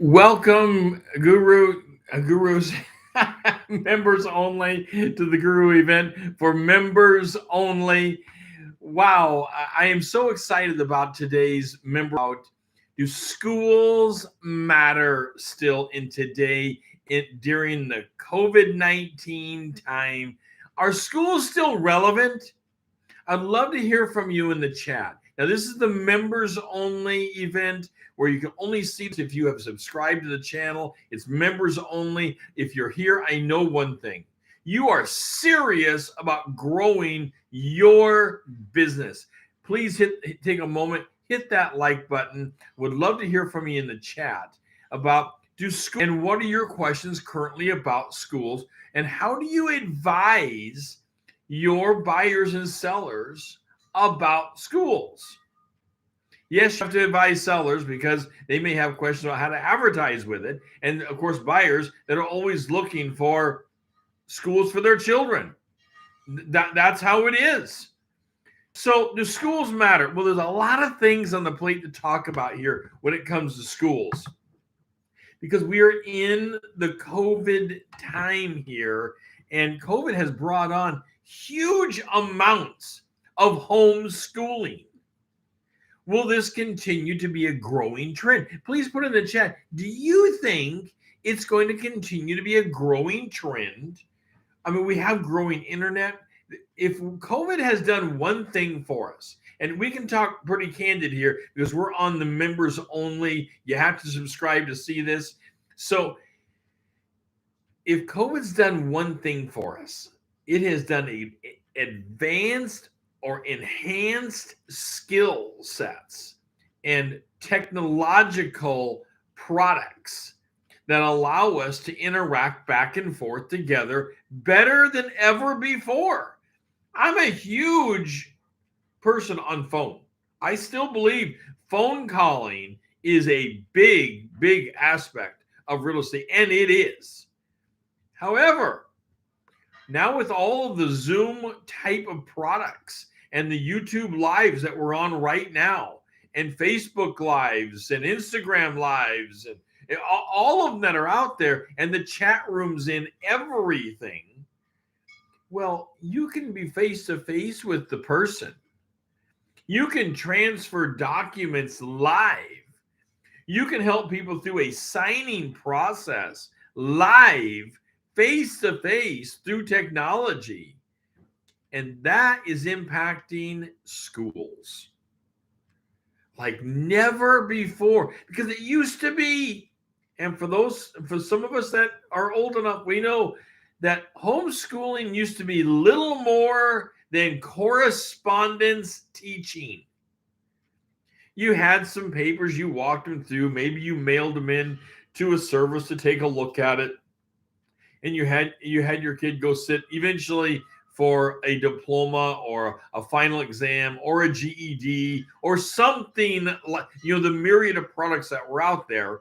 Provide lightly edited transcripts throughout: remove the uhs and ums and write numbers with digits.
Welcome, Gurus, members only to the Guru event for members only. Wow, I am so excited about today's member out. Do schools matter still in today during the COVID-19 time? Are schools still relevant? I'd love to hear from you in the chat. Now, this is the members only event where you can only see this if you have subscribed to the channel. It's members only. If you're here, I know one thing. You are serious about growing your business. Please take a moment, hit that like button. Would love to hear from you in the chat about do school and what are your questions currently about schools and how do you advise your buyers and sellers about schools? Yes, you have to advise sellers because they may have questions about how to advertise with it. And of course, buyers that are always looking for schools for their children. That's how it is. So, do schools matter? Well, there's a lot of things on the plate to talk about here when it comes to schools because we are in the COVID time here, and COVID has brought on huge amounts of homeschooling. Will this continue to be a growing trend? Please put in the chat. Do you think it's going to continue to be a growing trend? I mean, we have growing internet. If COVID has done one thing for us, and we can talk pretty candid here because we're on the members only, you have to subscribe to see this. So, if COVID's done one thing for us, it has done a advanced or enhanced skill sets and technological products that allow us to interact back and forth together better than ever before. I'm a huge person on phone. I still believe phone calling is a big aspect of real estate, and it is. However, now with all of the Zoom type of products and the YouTube lives that we're on right now, and Facebook lives and Instagram lives, and all of them that are out there, and the chat rooms in everything, well, you can be face to face with the person. You can transfer documents live. You can help people through a signing process live, face to face through technology. And that is impacting schools like never before because it used to be. And for some of us that are old enough, we know that homeschooling used to be little more than correspondence teaching. You had some papers, you walked them through, maybe you mailed them in to a service to take a look at it, and you had your kid go sit eventually for a diploma or a final exam or a GED or something like, the myriad of products that were out there.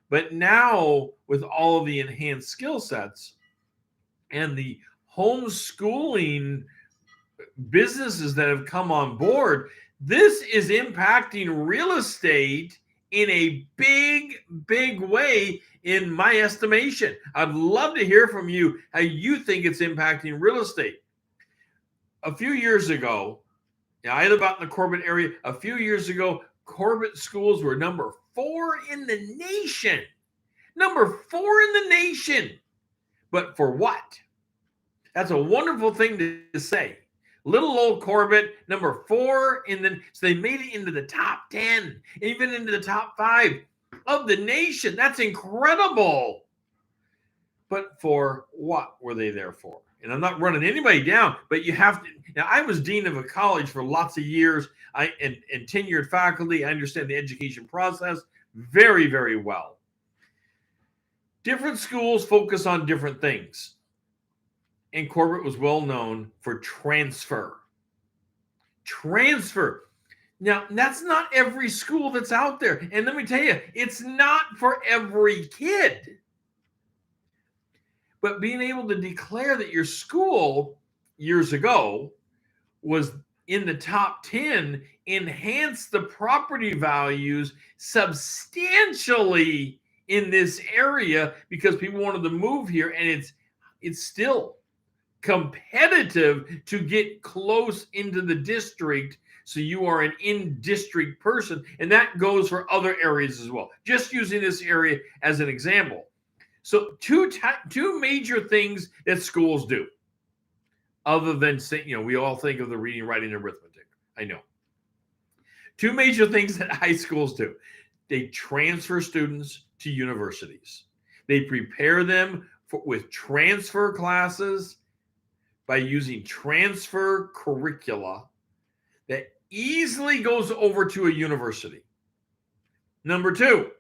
But now with all of the enhanced skill sets and the homeschooling businesses that have come on board, this is impacting real estate in a big way, in my estimation. I'd love to hear from you how you think it's impacting real estate. A few years ago, I live out in the Corbett area. A few years ago, Corbett schools were number 4 in the nation. Number 4 in the nation. But for what? That's a wonderful thing to say. Little old Corbett, number 4 so they made it into the top 10, even into the top 5 of the nation. That's incredible. But for what were they there for? And I'm not running anybody down, but you have to. Now, I was dean of a college for lots of years. And tenured faculty. I understand the education process very well. Different schools focus on different things. And Corbett was well known for transfer. Now, that's not every school that's out there. And let me tell you, it's not for every kid. But being able to declare that your school years ago was in the top 10 enhanced the property values substantially in this area because people wanted to move here, and it's still competitive to get close into the district, so you are an in-district person, and that goes for other areas as well. Just using this area as an example. So two major things that schools do, other than saying, we all think of the reading, writing, and arithmetic. I know. Two major things that high schools do. They transfer students to universities. They prepare them with transfer classes by using transfer curricula that easily goes over to a university. Number two,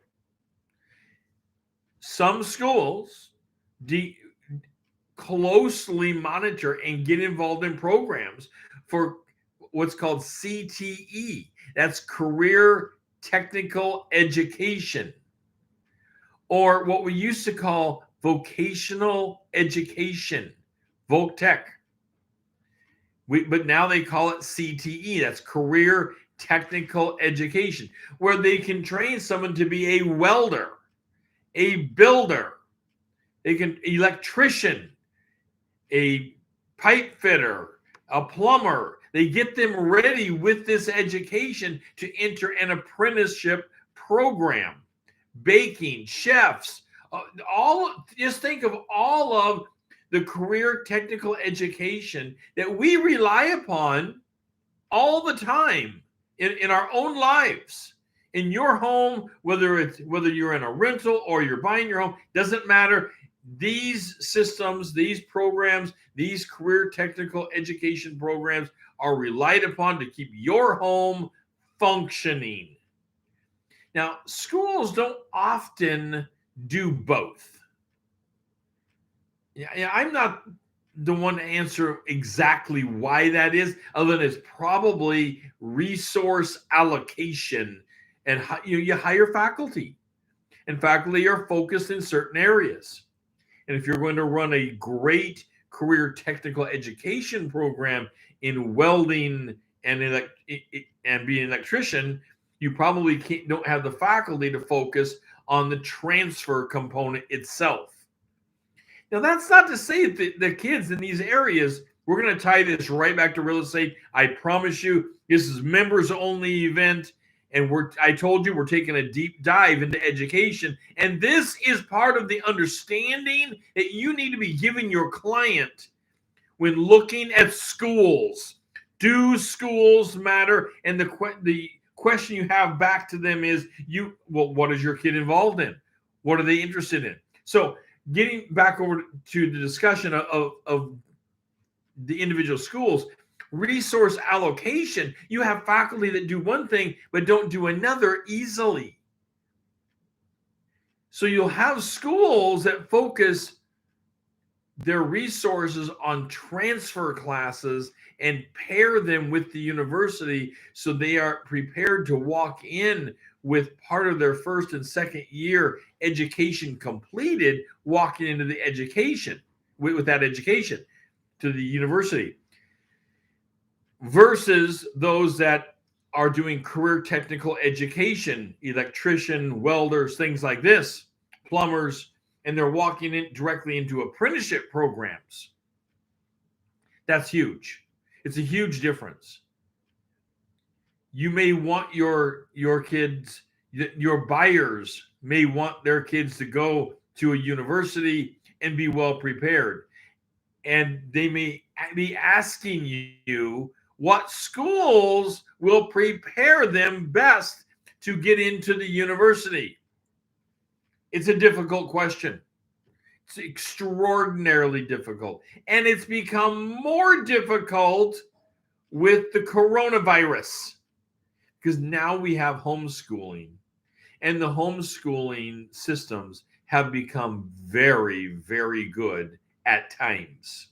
some schools closely monitor and get involved in programs for what's called CTE. That's Career Technical Education, or what we used to call vocational education, Voc Tech. But now they call it CTE. That's Career Technical Education, where they can train someone to be a welder, a builder, electrician, a pipe fitter, a plumber. They get them ready with this education to enter an apprenticeship program. Baking, chefs, just think of all of the career technical education that we rely upon all the time in our own lives. In your home, whether you're in a rental or you're buying your home, doesn't matter. These systems, these programs, these career technical education programs are relied upon to keep your home functioning. Now, schools don't often do both. Yeah, I'm not the one to answer exactly why that is, other than it's probably resource allocation, and you hire faculty, and faculty are focused in certain areas. And if you're going to run a great career technical education program in welding and be an electrician, you probably don't have the faculty to focus on the transfer component itself. Now, that's not to say that the kids in these areas, we're going to tie this right back to real estate. I promise you, this is members only event. And I told you we're taking a deep dive into education. And this is part of the understanding that you need to be giving your client when looking at schools. Do schools matter? And the question you have back to them is, what is your kid involved in? What are they interested in? So getting back over to the discussion of the individual schools, resource allocation, you have faculty that do one thing but don't do another easily. So you'll have schools that focus their resources on transfer classes and pair them with the university so they are prepared to walk in with part of their first and second year education completed, walking into the education with that education to the university, versus those that are doing career technical education, electrician, welders, things like this, plumbers, and they're walking in directly into apprenticeship programs. That's huge. It's a huge difference. You may want your kids, your buyers may want their kids to go to a university and be well prepared. And they may be asking you what schools will prepare them best to get into the university. It's a difficult question. It's extraordinarily difficult. And it's become more difficult with the coronavirus, because now we have homeschooling, and the homeschooling systems have become very, very good at times.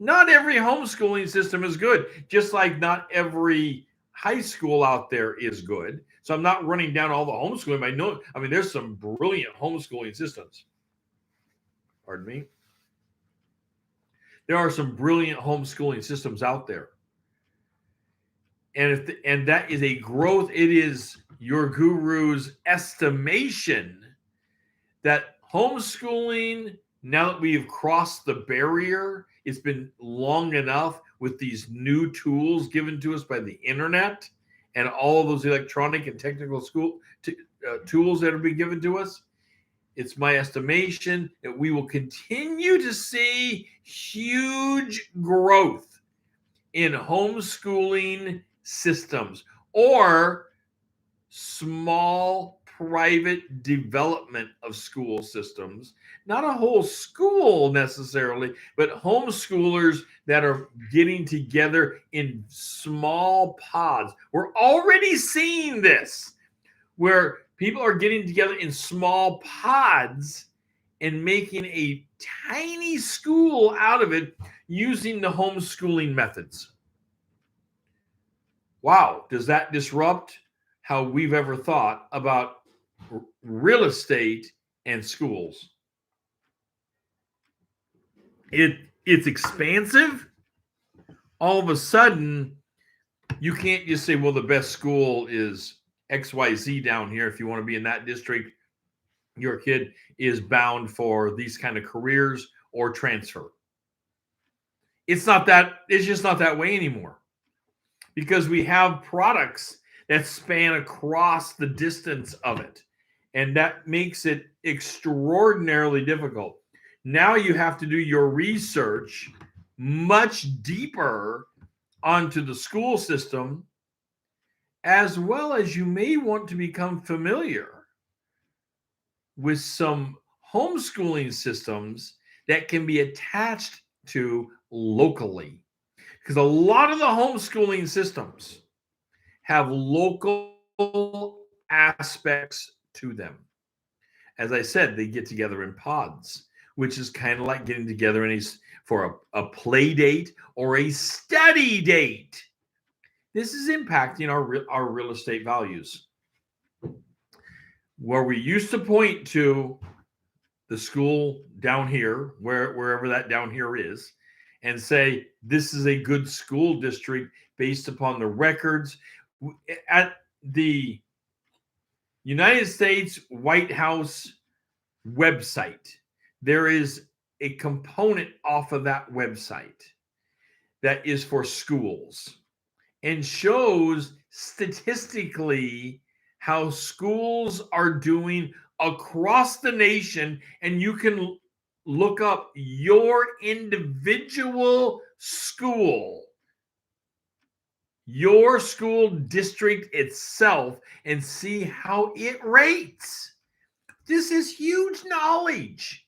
Not every homeschooling system is good, just like not every high school out there is good. So I'm not running down all the homeschooling. I mean, there's some brilliant homeschooling systems. Pardon me. There are some brilliant homeschooling systems out there. And that is a growth. It is your guru's estimation that homeschooling, now that we've crossed the barrier, it's been long enough with these new tools given to us by the internet and all of those electronic and technical tools that have been given to us. It's my estimation that we will continue to see huge growth in homeschooling systems or small private development of school systems. Not a whole school necessarily, but homeschoolers that are getting together in small pods. We're already seeing this where people are getting together in small pods and making a tiny school out of it using the homeschooling methods. Wow, does that disrupt how we've ever thought about real estate and schools? It's expansive. All of a sudden, you can't just say, well, the best school is XYZ down here. If you want to be in that district, your kid is bound for these kind of careers or transfer. It's just not that way anymore, because we have products that span across the distance of it. And that makes it extraordinarily difficult. Now you have to do your research much deeper onto the school system, as well as you may want to become familiar with some homeschooling systems that can be attached to locally. Because a lot of the homeschooling systems have local aspects to them. As I said, they get together in pods, which is kind of like getting together for a play date or a study date. This is impacting our real estate values. Where we used to point to the school down here, wherever that down here is, and say, this is a good school district based upon the records. At the United States White House website, there is a component off of that website that is for schools and shows statistically how schools are doing across the nation. And you can look up your individual school, your school district itself, and see how it rates. This is huge knowledge,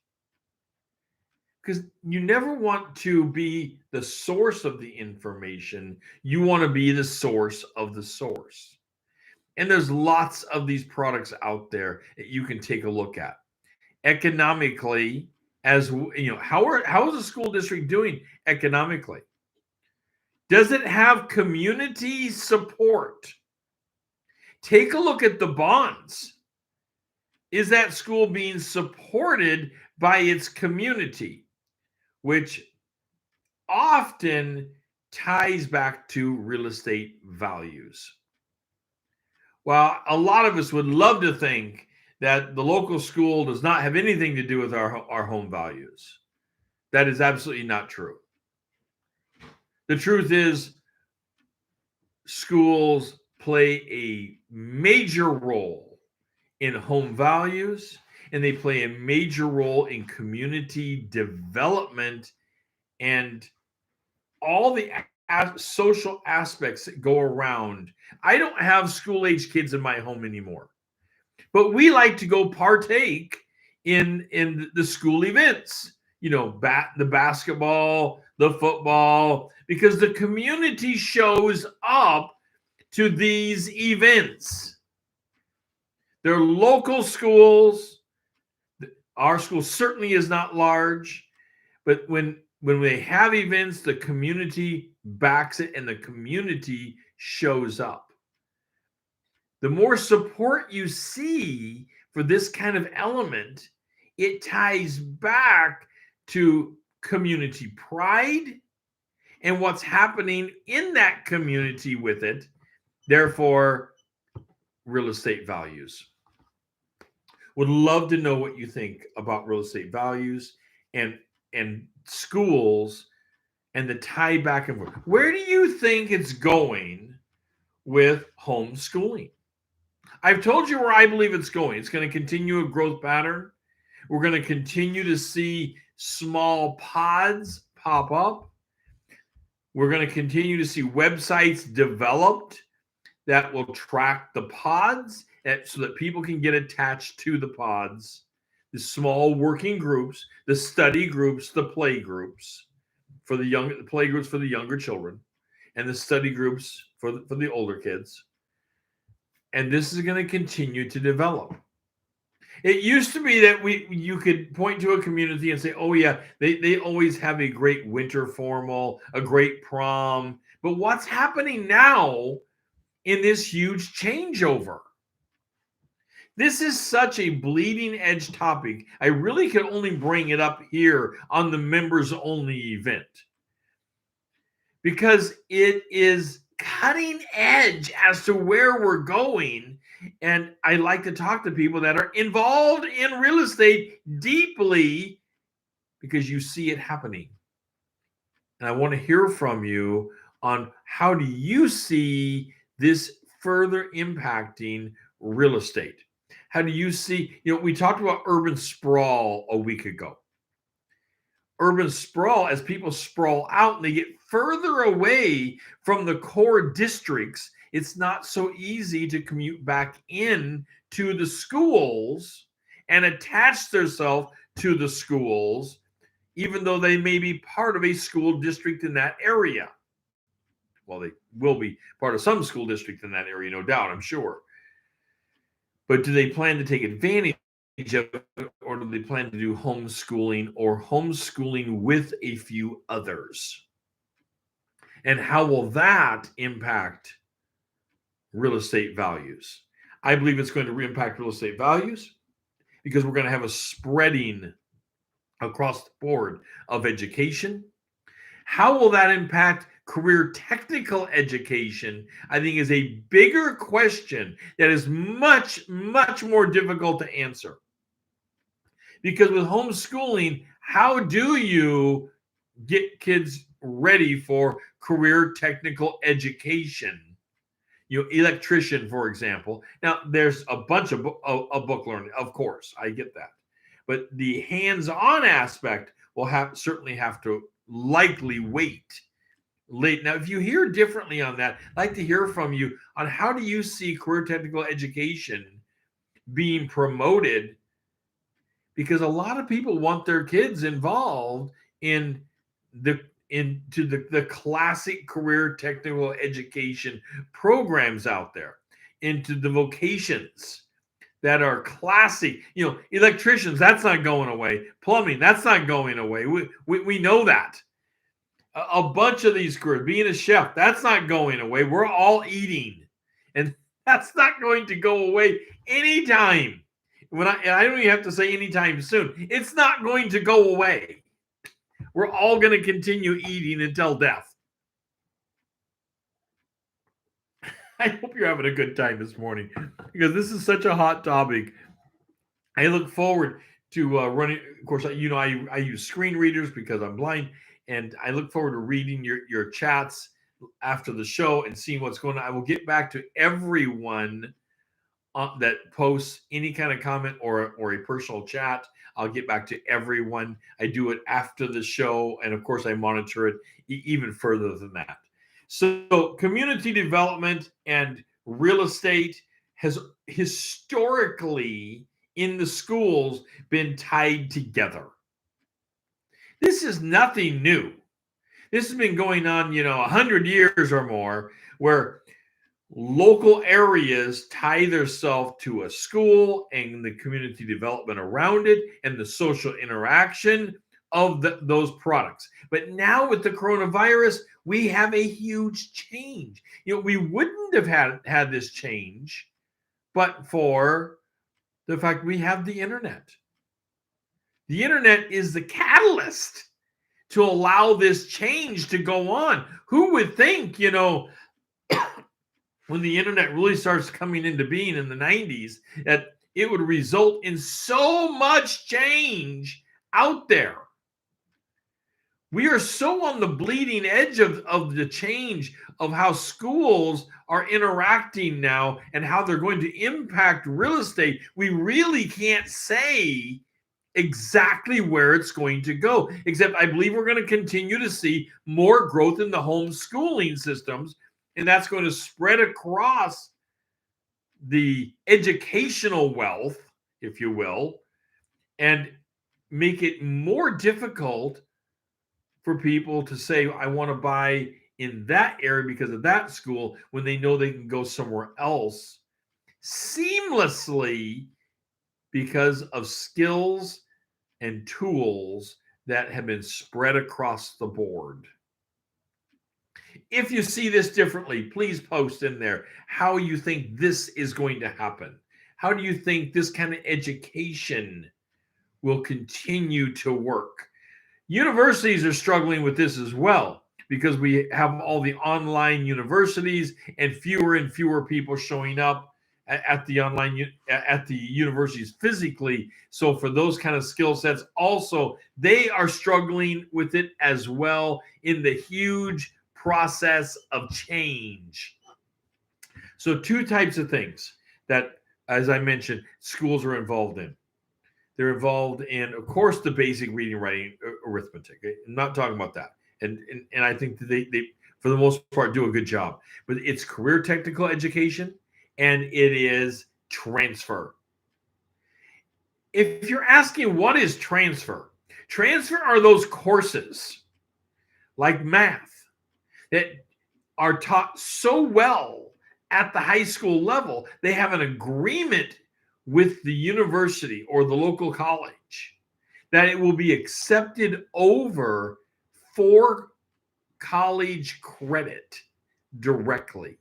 because you never want to be the source of the information. You want to be the source of the source. And there's lots of these products out there that you can take a look at. Economically, as you know, how is a school district doing economically? Does it have community support? Take a look at the bonds. Is that school being supported by its community, which often ties back to real estate values? Well, a lot of us would love to think that the local school does not have anything to do with our home values. That is absolutely not true. The truth is, schools play a major role in home values, and they play a major role in community development and all the social aspects that go around. I don't have school-age kids in my home anymore, but we like to go partake in the school events, the basketball, the football, because the community shows up to these events. They're local schools. Our school certainly is not large, but when they have events, the community backs it and the community shows up. The more support you see for this kind of element, it ties back to community pride and what's happening in that community with it. Therefore, real estate values. Would love to know what you think about real estate values and schools and the tie back and forth. Where do you think it's going with homeschooling? I've told you where I believe it's going. It's going to continue a growth pattern. We're going to continue to see small pods pop up. We're going to continue to see websites developed that will track the pods so that people can get attached to the pods, the small working groups, the study groups, the play groups for the play groups for the younger children, and the study groups for the older kids. And this is going to continue to develop. It used to be that you could point to a community and say, oh yeah, they always have a great winter formal, a great prom. But what's happening now in this huge changeover? This is such a bleeding edge topic. I really can only bring it up here on the members only event because it is cutting edge as to where we're going. And I like to talk to people that are involved in real estate deeply because you see it happening. And I want to hear from you on how do you see this further impacting real estate? How do you see, we talked about urban sprawl a week ago. Urban sprawl, as people sprawl out and they get further away from the core districts, it's not so easy to commute back in to the schools and attach themselves to the schools, even though they may be part of a school district in that area. Well, they will be part of some school district in that area, no doubt, I'm sure. But do they plan to take advantage of it, or do they plan to do homeschooling or homeschooling with a few others? And how will that impact real estate values? I believe it's going to impact real estate values because we're going to have a spreading across the board of education. How will that impact career technical education? I think is a bigger question that is much, much more difficult to answer. Because with homeschooling, how do you get kids ready for career technical education? Electrician, for example. Now, there's a bunch of book learning, of course, I get that. But the hands-on aspect will certainly have to likely wait. Now, if you hear differently on that, I'd like to hear from you on how do you see career technical education being promoted? Because a lot of people want their kids involved into the classic career technical education programs out there, into the vocations that are classic. Electricians, that's not going away. Plumbing, that's not going away. We know that. A bunch of these careers, being a chef, that's not going away. We're all eating, and that's not going to go away anytime. I don't even have to say anytime soon. It's not going to go away. We're all going to continue eating until death. I hope you're having a good time this morning because this is such a hot topic. I look forward to running. Of course, I use screen readers because I'm blind, and I look forward to reading your chats after the show and seeing what's going on. I will get back to everyone that posts any kind of comment or a personal chat. I'll get back to everyone. I do it after the show, and of course I monitor it even further than that. So community development and real estate has historically in the schools been tied together. This is nothing new. This has been going on 100 years or more, where local areas tie themselves to a school and the community development around it and the social interaction of those products. But now with the coronavirus, we have a huge change. We wouldn't have had this change but for the fact we have the internet. The internet is the catalyst to allow this change to go on. Who would think, when the internet really starts coming into being in the 90s, that it would result in so much change out there. We are so on the bleeding edge of the change of how schools are interacting now and how they're going to impact real estate. We really can't say exactly where it's going to go, except I believe we're going to continue to see more growth in the homeschooling systems, and that's going to spread across the educational wealth, if you will, and make it more difficult for people to say, I want to buy in that area because of that school when they know they can go somewhere else seamlessly because of skills and tools that have been spread across the board. If you see this differently, please post in there how you think this is going to happen. How do you think this kind of education will continue to work? Universities are struggling with this as well because we have all the online universities and fewer people showing up at the universities physically. So for those kind of skill sets, also they are struggling with it as well in the huge process of change. So two types of things that, as I mentioned, schools are involved in. They're involved in, of course, the basic reading, writing, arithmetic. I'm not talking about that. And I think that they, for the most part, do a good job. But it's career technical education, and it is transfer. If you're asking what is transfer, transfer are those courses like math that are taught so well at the high school level, they have an agreement with the university or the local college that it will be accepted over for college credit directly.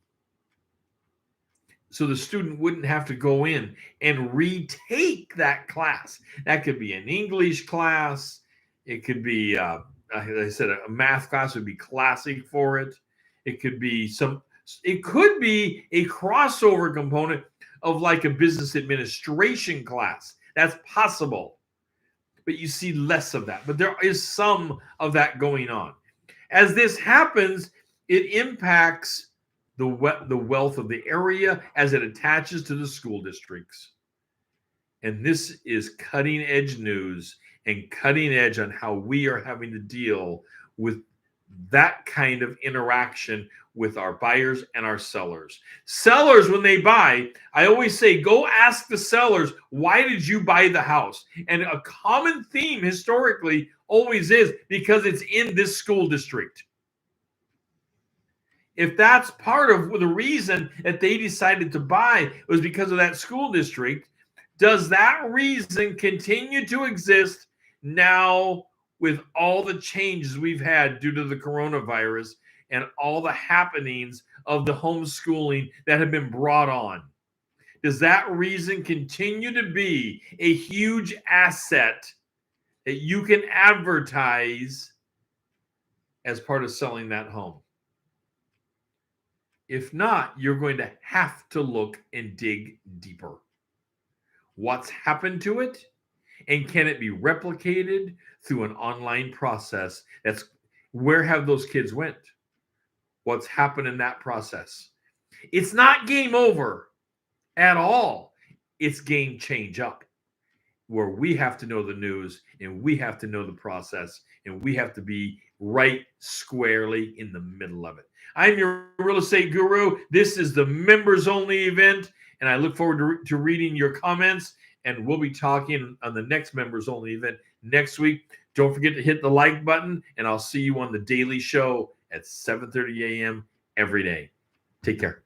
So the student wouldn't have to go in and retake that class. That could be an English class. It could be, like I said, a math class would be classic for it. It could be a crossover component of like a business administration class. That's possible. But you see less of that. But there is some of that going on. As this happens, it impacts the wealth of the area as it attaches to the school districts. And this is cutting edge news and cutting edge on how we are having to deal with that kind of interaction with our buyers and our sellers. Sellers, when they buy, I always say, go ask the sellers, why did you buy the house? And a common theme historically always is because it's in this school district. If that's part of the reason that they decided to buy was because of that school district, does that reason continue to exist now with all the changes we've had due to the coronavirus and all the happenings of the homeschooling that have been brought on? Does that reason continue to be a huge asset that you can advertise as part of selling that home? If not, you're going to have to look and dig deeper. What's happened to it? And can it be replicated through an online process? That's where have those kids went? What's happened in that process? It's not game over at all. It's game change up, where we have to know the news and we have to know the process and we have to be right squarely in the middle of it. I'm your real estate guru. This is the members only event, and I look forward to reading your comments. And we'll be talking on the next members only event next week. Don't forget to hit the like button, and I'll see you on the Daily Show at 7:30 a.m. every day. Take care.